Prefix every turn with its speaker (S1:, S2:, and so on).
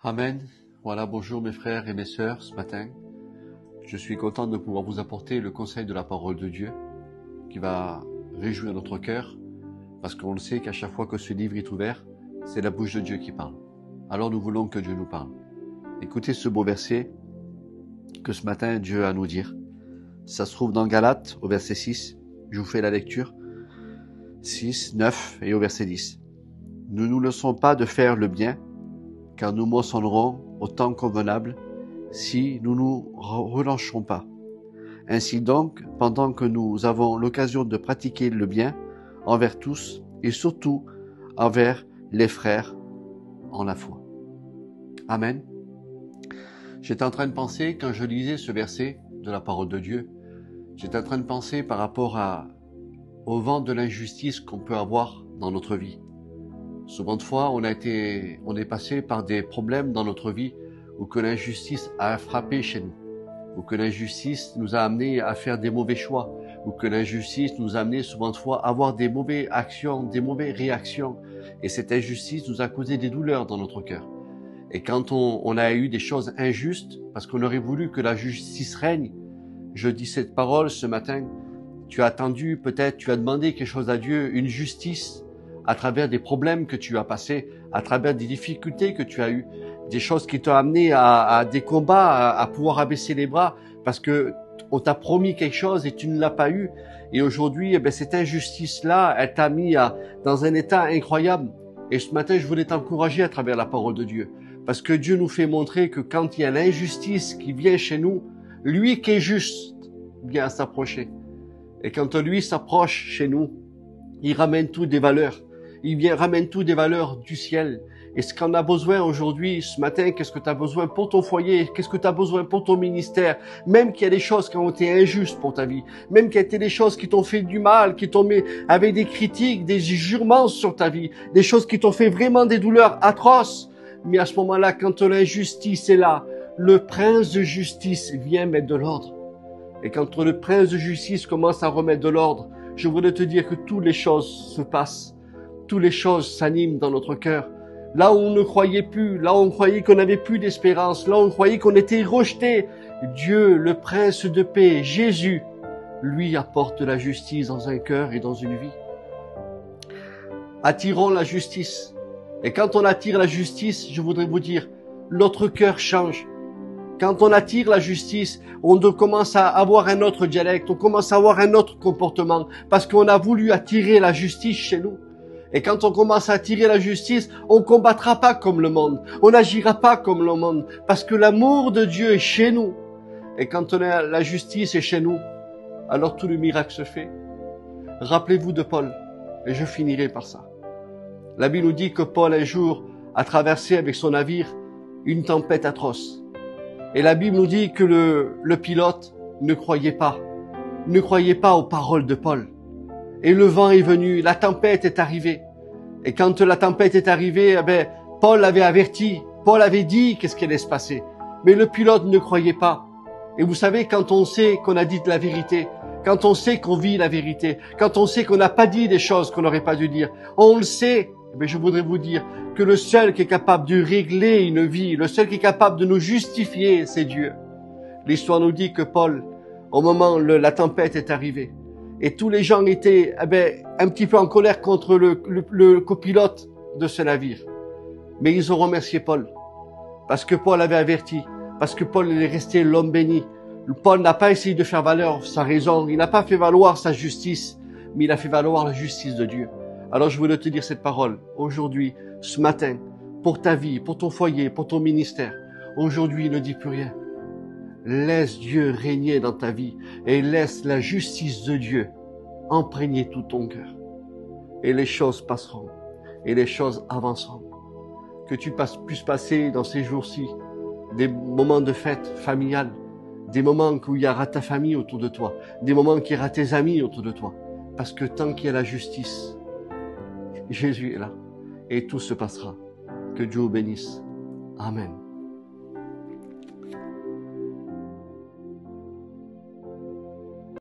S1: Amen. Voilà, bonjour mes frères et mes sœurs ce matin. Je suis content de pouvoir vous apporter le conseil de la parole de Dieu qui va réjouir notre cœur parce qu'on le sait qu'à chaque fois que ce livre est ouvert, c'est la bouche de Dieu qui parle. Alors nous voulons que Dieu nous parle. Écoutez ce beau verset que ce matin Dieu a à nous dire. Ça se trouve dans Galates au verset 6. Je vous fais la lecture. 6, 9 et au verset 10. Ne nous laissons pas de faire le bien, car nous moissonnerons au temps convenable si nous nous relâcherons pas. Ainsi donc, pendant que nous avons l'occasion de pratiquer le bien envers tous et surtout envers les frères en la foi. Amen. J'étais en train de penser, quand je lisais ce verset de la parole de Dieu, j'étais en train de penser par rapport au vent de l'injustice qu'on peut avoir dans notre vie. Souvent de fois, on est passé par des problèmes dans notre vie où que l'injustice a frappé chez nous, où que l'injustice nous a amené à faire des mauvais choix, où que l'injustice nous a amené souvent de fois à avoir des mauvaises actions, des mauvaises réactions. Et cette injustice nous a causé des douleurs dans notre cœur. Et quand on a eu des choses injustes, parce qu'on aurait voulu que la justice règne, je dis cette parole ce matin, tu as attendu, peut-être tu as demandé quelque chose à Dieu, une justice, à travers des problèmes que tu as passés, à travers des difficultés que tu as eues, des choses qui t'ont amené à des combats, à pouvoir abaisser les bras, parce que on t'a promis quelque chose et tu ne l'as pas eu. Et aujourd'hui, cette injustice-là, elle t'a mis dans un état incroyable. Et ce matin, je voulais t'encourager à travers la parole de Dieu. Parce que Dieu nous fait montrer que quand il y a l'injustice qui vient chez nous, lui qui est juste vient à s'approcher. Et quand lui s'approche chez nous, il ramène tout des valeurs. Ramène tout des valeurs du ciel. Et ce qu'on a besoin aujourd'hui, ce matin, qu'est-ce que tu as besoin pour ton foyer? Qu'est-ce que tu as besoin pour ton ministère? Même qu'il y a des choses qui ont été injustes pour ta vie. Même qu'il y a été des choses qui t'ont fait du mal, qui t'ont mis avec des critiques, des jurements sur ta vie. Des choses qui t'ont fait vraiment des douleurs atroces. Mais à ce moment-là, quand l'injustice est là, le prince de justice vient mettre de l'ordre. Et quand le prince de justice commence à remettre de l'ordre, je voudrais te dire que toutes les choses se passent. Toutes les choses s'animent dans notre cœur. Là où on ne croyait plus, là où on croyait qu'on n'avait plus d'espérance, là où on croyait qu'on était rejeté, Dieu, le prince de paix, Jésus, lui apporte la justice dans un cœur et dans une vie. Attirons la justice. Et quand on attire la justice, je voudrais vous dire, notre cœur change. Quand on attire la justice, on commence à avoir un autre dialecte, on commence à avoir un autre comportement, parce qu'on a voulu attirer la justice chez nous. Et quand on commence à attirer la justice, on combattra pas comme le monde. On n'agira pas comme le monde. Parce que l'amour de Dieu est chez nous. Et quand la justice est chez nous, alors tout le miracle se fait. Rappelez-vous de Paul. Et je finirai par ça. La Bible nous dit que Paul, un jour, a traversé avec son navire une tempête atroce. Et la Bible nous dit que le pilote ne croyait pas aux paroles de Paul. Et le vent est venu, la tempête est arrivée. Et quand la tempête est arrivée, Paul avait averti, Paul avait dit qu'est-ce qui allait se passer. Mais le pilote ne croyait pas. Et vous savez, quand on sait qu'on a dit de la vérité, quand on sait qu'on vit la vérité, quand on sait qu'on n'a pas dit des choses qu'on n'aurait pas dû dire, on le sait. Mais je voudrais vous dire que le seul qui est capable de régler une vie, le seul qui est capable de nous justifier, c'est Dieu. L'histoire nous dit que Paul, au moment où la tempête est arrivée, et tous les gens étaient un petit peu en colère contre le copilote de ce navire. Mais ils ont remercié Paul. Parce que Paul avait averti. Parce que Paul est resté l'homme béni. Paul n'a pas essayé de faire valoir sa raison. Il n'a pas fait valoir sa justice. Mais il a fait valoir la justice de Dieu. Alors je voulais te dire cette parole. Aujourd'hui, ce matin, pour ta vie, pour ton foyer, pour ton ministère. Aujourd'hui, ne dis plus rien. Laisse Dieu régner dans ta vie et laisse la justice de Dieu imprégner tout ton cœur. Et les choses passeront et les choses avanceront. Que tu puisses passer dans ces jours-ci des moments de fête familiale, des moments où il y aura ta famille autour de toi, des moments où il y aura tes amis autour de toi. Parce que tant qu'il y a la justice, Jésus est là et tout se passera. Que Dieu vous bénisse. Amen.